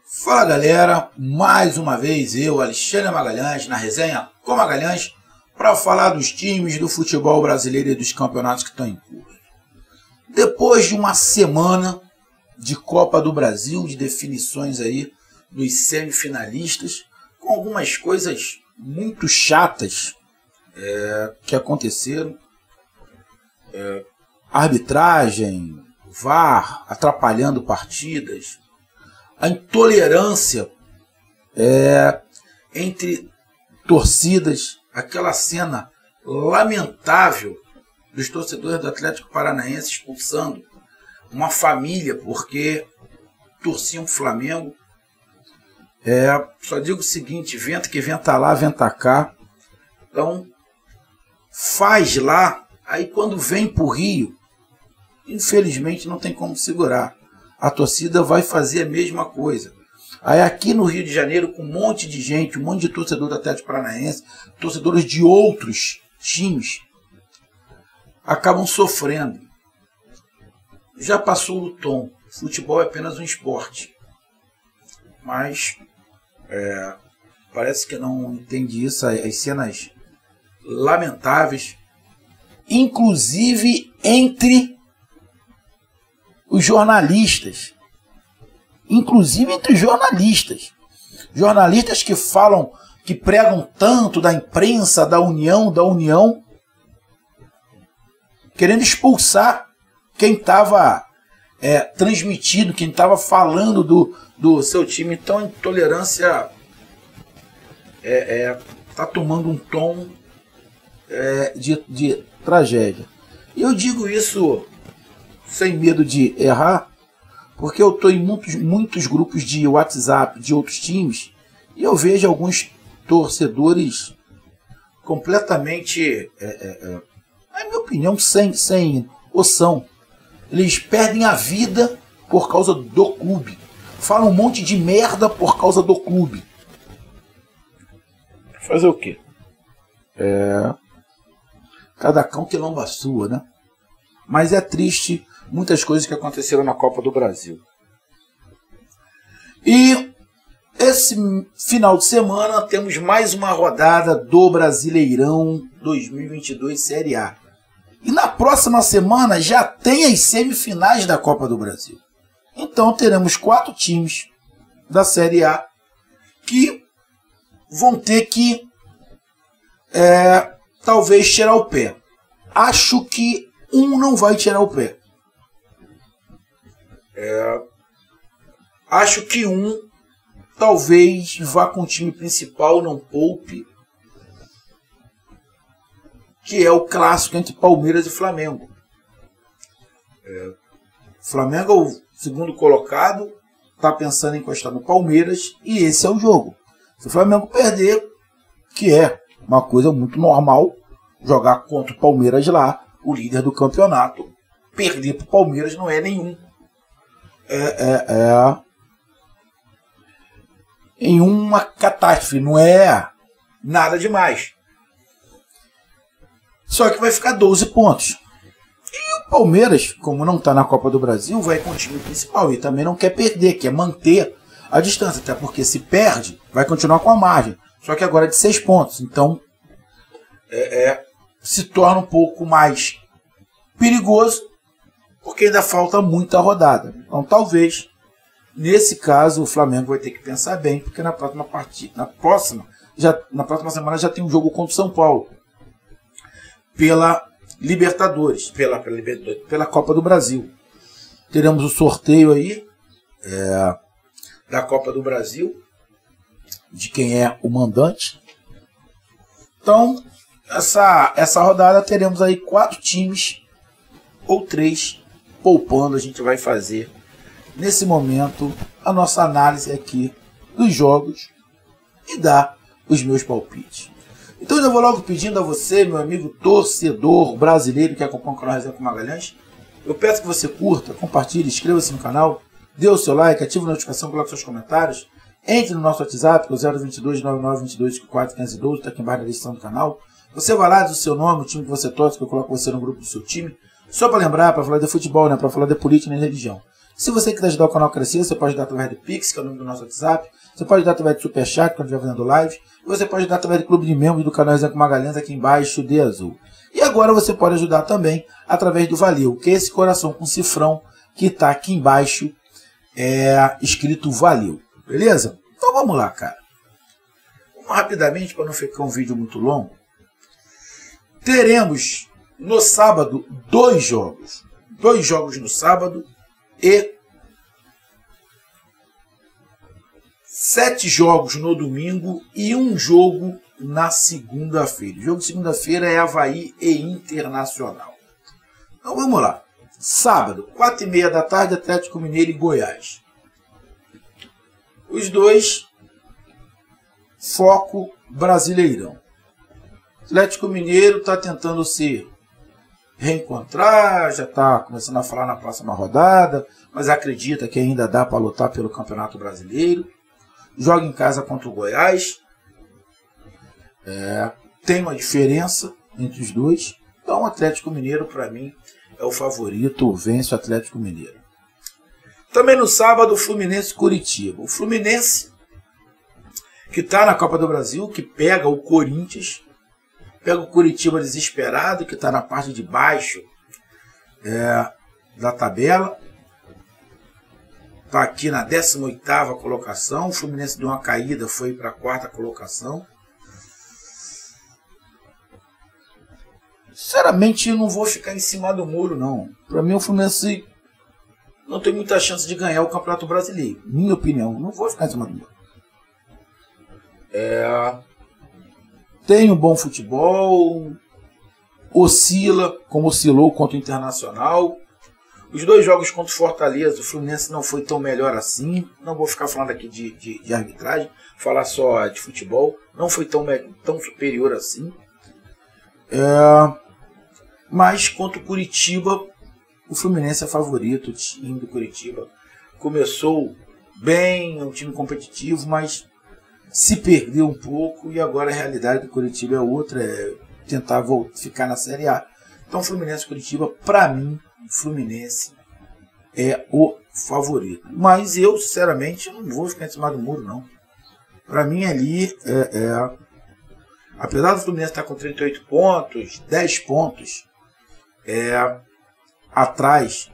Fala galera, mais uma vez eu, Alexandre Magalhães, na resenha com Magalhães, para falar dos times do futebol brasileiro e dos campeonatos que estão em curso. Depois de uma semana de Copa do Brasil, de definições aí dos semifinalistas, com algumas coisas muito chatas que aconteceram, arbitragem, VAR atrapalhando partidas, a intolerância entre torcidas, aquela cena lamentável dos torcedores do Atlético Paranaense expulsando uma família porque torciam o Flamengo. Só digo o seguinte: venta que venta lá, venta cá. Então faz lá, aí quando vem pro Rio, infelizmente não tem como segurar. A torcida vai fazer a mesma coisa. Aí aqui no Rio de Janeiro, com um monte de gente, um monte de torcedor do Atlético Paranaense, torcedores de outros times, acabam sofrendo. Já passou o tom. Futebol é apenas um esporte. Mas parece que não entende isso. As cenas lamentáveis, inclusive entre os jornalistas. Jornalistas que falam, que pregam tanto da imprensa, da união, querendo expulsar quem estava transmitindo, quem estava falando do seu time. Então a intolerância está tomando um tom de tragédia. E eu digo isso sem medo de errar, porque eu estou em muitos grupos de WhatsApp de outros times e eu vejo alguns torcedores completamente, na minha opinião, sem noção. Eles perdem a vida por causa do clube. Falam um monte de merda por causa do clube. Fazer o quê? Cada cão que lamba a sua, né? Mas é triste muitas coisas que aconteceram na Copa do Brasil. E esse final de semana temos mais uma rodada do Brasileirão 2022 Série A. E na próxima semana já tem as semifinais da Copa do Brasil. Então teremos 4 times da Série A que vão ter que talvez tirar o pé. Acho que um não vai tirar o pé. Acho que um talvez vá com o time principal, não poupe, que é o clássico entre Palmeiras e Flamengo. Flamengo é o segundo colocado, está pensando em encostar no Palmeiras, e esse é o jogo. Se o Flamengo perder, que é uma coisa muito normal, jogar contra o Palmeiras lá, o líder do campeonato, perder para o Palmeiras não é nenhum. Em uma catástrofe, não é nada demais. Só que vai ficar 12 pontos. E o Palmeiras, como não está na Copa do Brasil, vai com o time principal e também não quer perder, quer manter a distância, até porque se perde, vai continuar com a margem. Só que agora é de 6 pontos, então se torna um pouco mais perigoso, porque ainda falta muita rodada. Então talvez, nesse caso, o Flamengo vai ter que pensar bem, porque na próxima semana já tem um jogo contra o São Paulo, pela Libertadores, pela Copa do Brasil. Teremos o sorteio aí da Copa do Brasil, de quem é o mandante. Então, essa rodada teremos aí 4 times, ou 3, poupando. A gente vai fazer, nesse momento, a nossa análise aqui dos jogos e dar os meus palpites. Então eu vou logo pedindo a você, meu amigo torcedor brasileiro que acompanha o canal Resenha com Magalhães, eu peço que você curta, compartilhe, inscreva-se no canal, dê o seu like, ative a notificação, coloque seus comentários, entre no nosso WhatsApp, que é o 022 9922 541512, está aqui embaixo na descrição do canal. Você vai lá, diz o seu nome, o time que você torce, que eu coloco você no grupo do seu time. Só para lembrar, para falar de futebol, né? Para falar de política e de religião. Se você quiser ajudar o canal a crescer, você pode ajudar através do Pix, que é o nome do nosso WhatsApp. Você pode ajudar através do Superchat, quando estiver fazendo live. E você pode ajudar através do clube de membros do canal Resenha com Magalhães, aqui embaixo de azul. E agora você pode ajudar também através do Valeu, que é esse coração com cifrão que está aqui embaixo, escrito Valeu. Beleza? Então vamos lá, cara. Vamos rapidamente, para não ficar um vídeo muito longo. Teremos no sábado 2 jogos. 2 jogos no sábado e 7 jogos no domingo e 1 jogo na segunda-feira. O jogo de segunda-feira é Avaí e Internacional. Então vamos lá. Sábado, 4h30 da tarde, Atlético Mineiro e Goiás. Os dois, foco Brasileirão. Atlético Mineiro está tentando se reencontrar, já está começando a falar na próxima rodada, mas acredita que ainda dá para lutar pelo Campeonato Brasileiro. Joga em casa contra o Goiás. Tem uma diferença entre os dois. Então o Atlético Mineiro, para mim, é o favorito, vence o Atlético Mineiro. Também no sábado, o Fluminense e Curitiba. O Fluminense, que está na Copa do Brasil, que pega o Corinthians, pega o Curitiba desesperado, que está na parte de baixo da tabela. Está aqui na 18ª colocação. O Fluminense deu uma caída, foi para a 4ª colocação. Sinceramente, eu não vou ficar em cima do muro, não. Para mim, o Fluminense não tem muita chance de ganhar o Campeonato Brasileiro. Minha opinião, não vou ficar em cima do muro. Tem um bom futebol, oscila, como oscilou contra o Internacional. Os 2 jogos contra o Fortaleza, o Fluminense não foi tão melhor assim. Não vou ficar falando aqui de arbitragem, falar só de futebol. Não foi tão superior assim. Mas contra o Curitiba, o Fluminense é favorito. O time do Curitiba começou bem, é um time competitivo, mas se perdeu um pouco e agora a realidade do Curitiba é outra, é tentar ficar na Série A. Então Fluminense e Curitiba, para mim, o Fluminense é o favorito. Mas eu, sinceramente, não vou ficar em cima do muro, não. Para mim ali, apesar do Fluminense estar com 38 pontos, 10 pontos atrás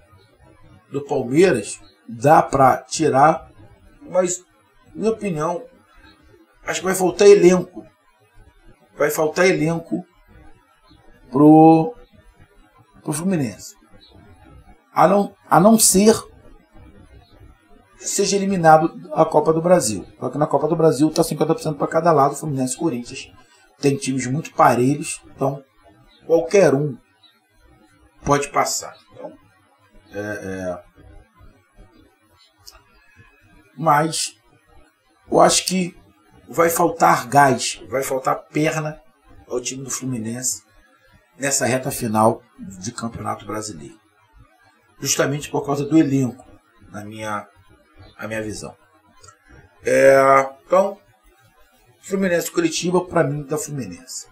do Palmeiras, dá para tirar, mas, minha opinião, acho que vai faltar elenco. Vai faltar elenco pro Fluminense. A não ser que seja eliminado a Copa do Brasil. Só que na Copa do Brasil está 50% para cada lado. Fluminense e Corinthians tem times muito parelhos. Então, qualquer um pode passar. Então, mas eu acho que vai faltar gás, vai faltar perna ao time do Fluminense nessa reta final de Campeonato Brasileiro. Justamente por causa do elenco, na minha visão. Então, Fluminense e Curitiba, para mim, da Fluminense.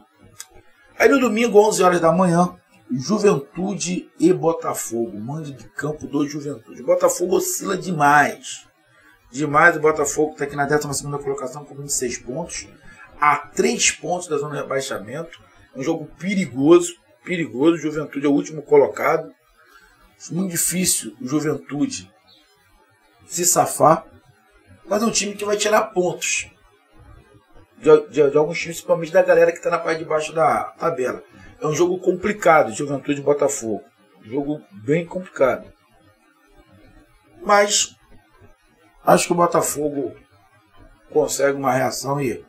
Aí no domingo, 11 horas da manhã, Juventude e Botafogo. Mando de campo do Juventude. O Botafogo oscila demais. Demais, o Botafogo está aqui na 12ª colocação com 26 pontos. A 3 pontos da zona de rebaixamento. Um jogo perigoso. Perigoso. Juventude é o último colocado. Muito difícil o Juventude se safar. Mas é um time que vai tirar pontos de alguns times, principalmente da galera que está na parte de baixo da tabela. É um jogo complicado, Juventude e Botafogo. Um jogo bem complicado. Mas acho que o Botafogo consegue uma reação e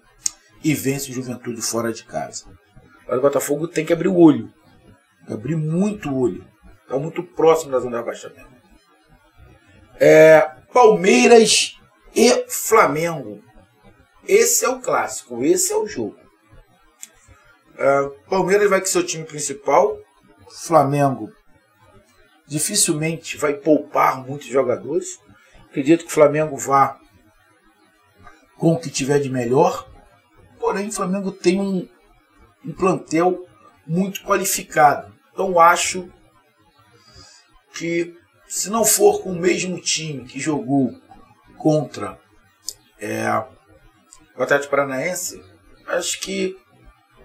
vence o Juventude fora de casa. Mas o Botafogo tem que abrir o olho. Tem que abrir muito o olho. Está muito próximo da zona de rebaixamento. Palmeiras e Flamengo. Esse é o clássico. Esse é o jogo. Palmeiras vai com seu time principal. Flamengo dificilmente vai poupar muitos jogadores. Acredito que o Flamengo vá com o que tiver de melhor. Porém, o Flamengo tem um plantel muito qualificado. Então, acho que se não for com o mesmo time que jogou contra o Atlético Paranaense, acho que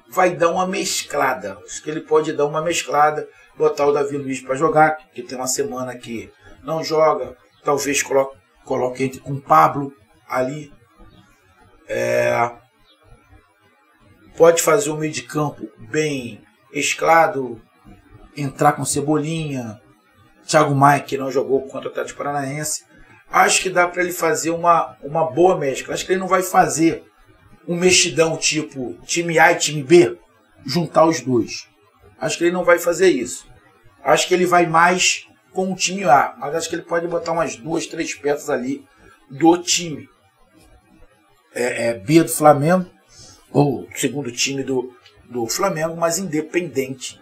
vai dar uma mesclada. Acho que ele pode dar uma mesclada, botar o Davi Luiz para jogar, que tem uma semana que não joga, talvez coloque entre com o Pablo ali. Pode fazer um meio de campo bem mesclado, entrar com Cebolinha, Thiago Maia, que não jogou contra o Atlético Paranaense. Acho que dá para ele fazer uma boa mescla. Acho que ele não vai fazer um mexidão tipo time A e time B, juntar os dois. Acho que ele não vai fazer isso. Acho que ele vai mais com o time A, mas acho que ele pode botar umas 2, 3 peças ali do time B do Flamengo, ou segundo time do Flamengo, mas independente.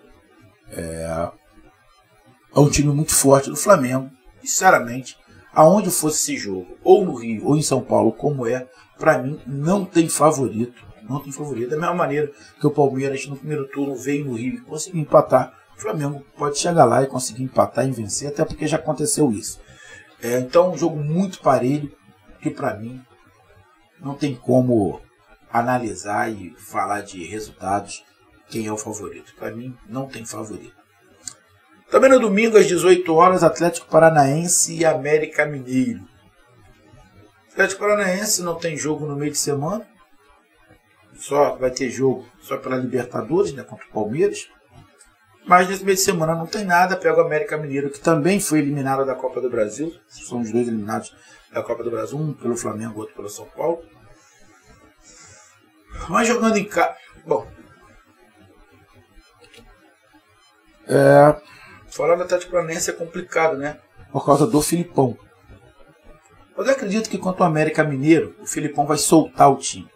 É um time muito forte do Flamengo. Sinceramente, aonde fosse esse jogo, ou no Rio, ou em São Paulo, como para mim, não tem favorito. Não tem favorito. Da mesma maneira que o Palmeiras, no primeiro turno, veio no Rio e conseguiu empatar, o Flamengo pode chegar lá e conseguir empatar e vencer, até porque já aconteceu isso. Então, um jogo muito parelho, que para mim não tem como analisar e falar de resultados quem é o favorito. Para mim, não tem favorito. Também no domingo, às 18 horas, Atlético Paranaense e América Mineiro. Atlético Paranaense não tem jogo no meio de semana. Só vai ter jogo só pela Libertadores, né, contra o Palmeiras. Mas nesse meio de semana não tem nada. Pega o América Mineiro, que também foi eliminado da Copa do Brasil. São os dois eliminados da Copa do Brasil. Um pelo Flamengo, outro pelo São Paulo. Mas jogando em casa... Bom... Falar do Atlético Paranaense é complicado, né? Por causa do Filipão. Mas eu acredito que quanto ao América Mineiro, o Filipão vai soltar o time.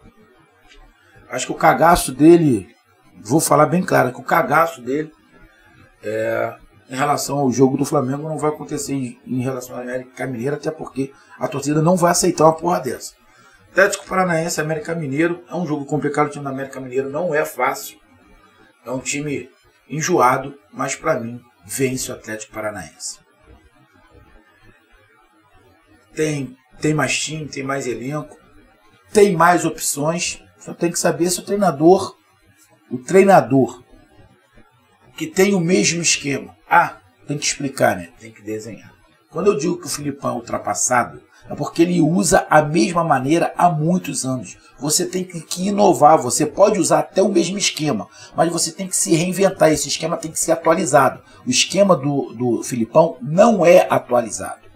Acho que o cagaço dele, vou falar bem claro, que o cagaço dele em relação ao jogo do Flamengo não vai acontecer em relação ao América Mineiro, até porque a torcida não vai aceitar uma porra dessa. Atlético Paranaense e América Mineiro é um jogo complicado. O time do América Mineiro não é fácil. É um time enjoado, mas para mim vence o Atlético Paranaense. Tem mais time, tem mais elenco, tem mais opções. Só tem que saber se o treinador que tem o mesmo esquema. Tem que explicar, né? Tem que desenhar. Quando eu digo que o Filipão é ultrapassado, é porque ele usa a mesma maneira há muitos anos. Você tem que inovar, você pode usar até o mesmo esquema, mas você tem que se reinventar, esse esquema tem que ser atualizado. O esquema do Filipão não é atualizado.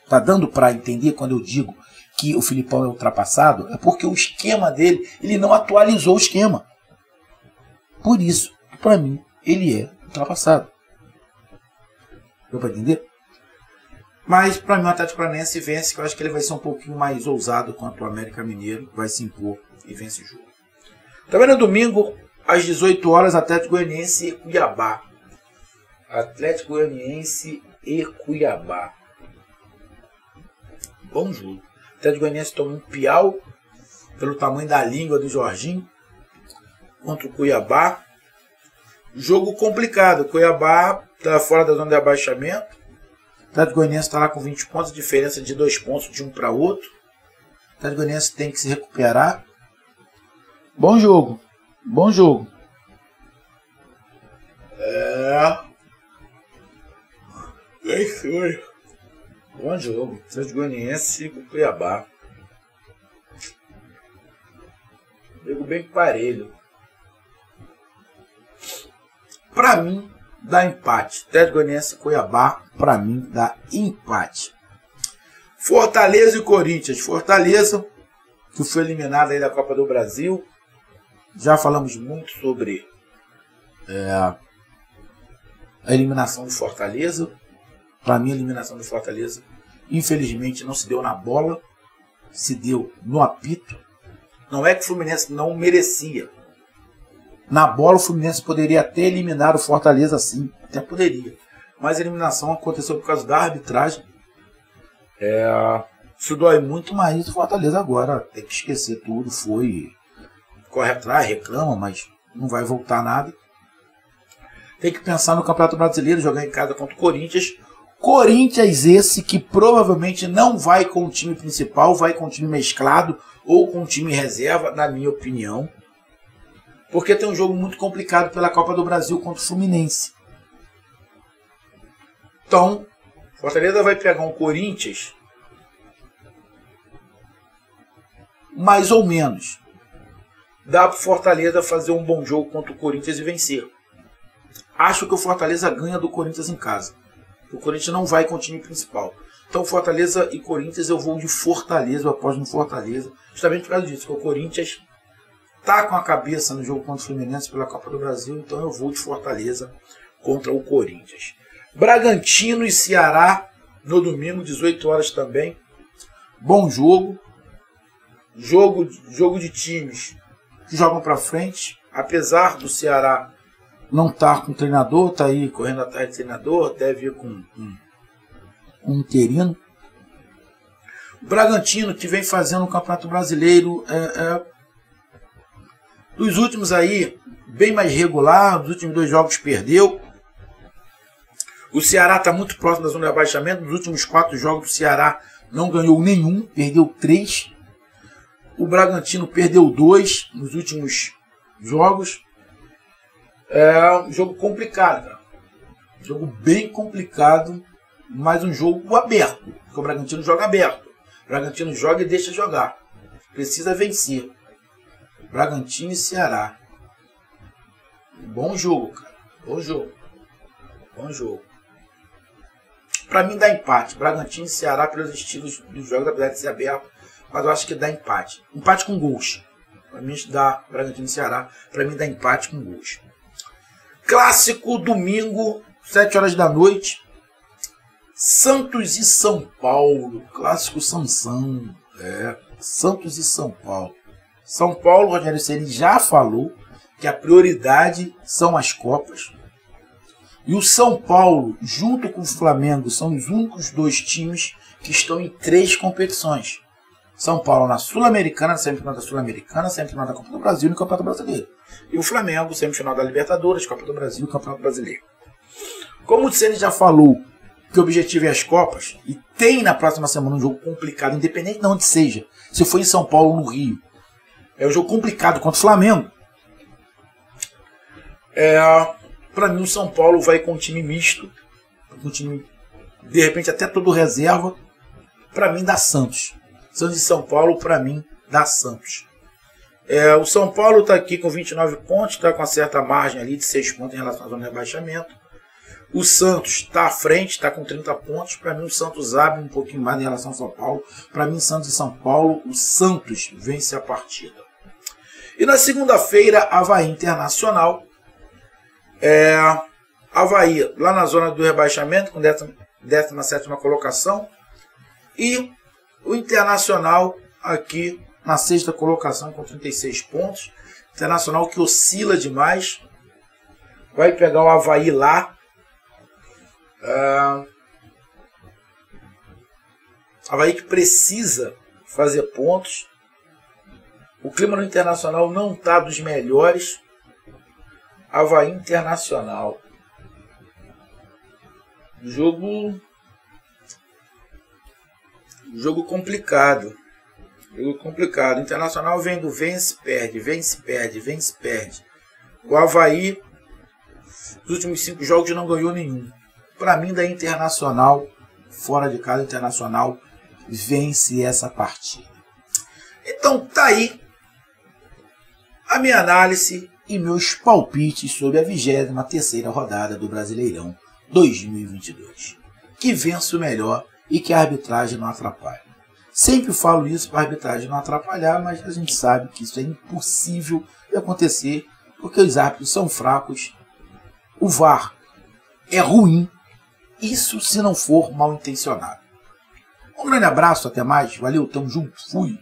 Tá dando para entender quando eu digo que o Filipão é ultrapassado? É porque o esquema dele, ele não atualizou o esquema. Por isso, para mim, ele é ultrapassado. Deu para entender? Mas para mim o Atlético Paranaense vence, que eu acho que ele vai ser um pouquinho mais ousado quanto o América Mineiro, vai se impor e vence o jogo. Também no domingo, às 18 horas, Atlético Goianiense e Cuiabá. Atlético Goianiense e Cuiabá. Bom jogo. O Atlético Goianiense tomou um piau pelo tamanho da língua do Jorginho contra o Cuiabá. Jogo complicado. O Cuiabá está fora da zona de abaixamento. O Atlético Goianiense está lá com 20 pontos, diferença de 2 pontos de um para outro. O Atlético Goianiense tem que se recuperar. Bom jogo. Bom jogo. É isso aí. Bom jogo. Atlético Goianiense com Cuiabá. Jogo bem parelho. Pra mim, dá empate. Atlético Goianiense e Cuiabá, pra mim, dá empate. Fortaleza e Corinthians. Fortaleza, que foi eliminado aí da Copa do Brasil. Já falamos muito sobre a eliminação do Fortaleza. Para mim, a eliminação do Fortaleza, infelizmente, não se deu na bola, se deu no apito. Não é que o Fluminense não merecia. Na bola, o Fluminense poderia ter eliminado o Fortaleza, sim, até poderia. Mas a eliminação aconteceu por causa da arbitragem. Isso dói muito, mas o Fortaleza agora tem que esquecer tudo. Corre atrás, reclama, mas não vai voltar nada. Tem que pensar no Campeonato Brasileiro, jogar em casa contra o Corinthians. Corinthians esse que provavelmente não vai com o time principal, vai com o time mesclado ou com o time reserva, na minha opinião. Porque tem um jogo muito complicado pela Copa do Brasil contra o Fluminense. Então, Fortaleza vai pegar um Corinthians mais ou menos. Dá para o Fortaleza fazer um bom jogo contra o Corinthians e vencer. Acho que o Fortaleza ganha do Corinthians em casa. O Corinthians não vai com o time principal. Então, Fortaleza e Corinthians, eu vou de Fortaleza, eu aposto no Fortaleza. Justamente por causa disso, porque o Corinthians está com a cabeça no jogo contra o Fluminense pela Copa do Brasil. Então, eu vou de Fortaleza contra o Corinthians. Bragantino e Ceará no domingo, 18 horas também. Bom jogo. Jogo de times que jogam para frente. Apesar do Ceará não estar com treinador, está aí correndo atrás de treinador, deve ir com um interino. O Bragantino, que vem fazendo o Campeonato Brasileiro dos últimos aí, bem mais regular, dos últimos 2 jogos perdeu. O Ceará está muito próximo da zona de abaixamento. Nos últimos 4 jogos, o Ceará não ganhou nenhum, perdeu 3. O Bragantino perdeu 2 nos últimos jogos. É um jogo complicado, cara. Jogo bem complicado, mas um jogo aberto. Porque o Bragantino joga aberto. O Bragantino joga e deixa jogar. Precisa vencer. Bragantino e Ceará. Bom jogo, cara. Bom jogo. Bom jogo. Pra mim dá empate. Bragantino e Ceará pelos estilos dos jogos, apesar de ser aberto. Mas eu acho que dá empate. Empate com gols. Pra mim dá Bragantino e Ceará. Pra mim dá empate com gols. Clássico domingo, 7 horas da noite. Santos e São Paulo. Clássico Sansão. Santos e São Paulo. São Paulo, o Rogério Ceni já falou que a prioridade são as Copas. E o São Paulo, junto com o Flamengo, são os únicos 2 times que estão em 3 competições. São Paulo na Sul-Americana, semifinal da Sul-Americana, semifinal da Copa do Brasil e no Campeonato Brasileiro. E o Flamengo, semifinal da Libertadores, Copa do Brasil e Campeonato Brasileiro. Como o Ceni já falou que o objetivo é as Copas, e tem na próxima semana um jogo complicado, independente de onde seja, se for em São Paulo ou no Rio, é um jogo complicado contra o Flamengo. Para mim, o São Paulo vai com um time misto, com um time, de repente, até todo reserva. Para mim, dá Santos. Santos e São Paulo, para mim, dá Santos. O São Paulo está aqui com 29 pontos, está com uma certa margem ali de 6 pontos em relação à zona de rebaixamento. O Santos está à frente, está com 30 pontos. Para mim, o Santos abre um pouquinho mais em relação ao São Paulo. Para mim, Santos e São Paulo, o Santos vence a partida. E na segunda-feira, Avaí Internacional. Avaí lá na zona do rebaixamento, com 17ª colocação. E o Internacional aqui na 6ª colocação com 36 pontos. Internacional que oscila demais. Vai pegar o Avaí lá. Avaí que precisa fazer pontos. O clima no Internacional não está dos melhores. Avaí Internacional. Jogo complicado. Jogo complicado. O Internacional vem do vence, perde, vence, perde, vence, perde. O Avaí, nos últimos 5 jogos, não ganhou nenhum. Para mim, da Internacional, fora de casa, Internacional vence essa partida. Então, tá aí a minha análise e meus palpites sobre a 23ª rodada do Brasileirão 2022. Que vença o melhor e que a arbitragem não atrapalhe. Sempre falo isso para a arbitragem não atrapalhar, mas a gente sabe que isso é impossível de acontecer porque os árbitros são fracos, o VAR é ruim, isso se não for mal intencionado. Um grande abraço, até mais, valeu, tamo junto, fui!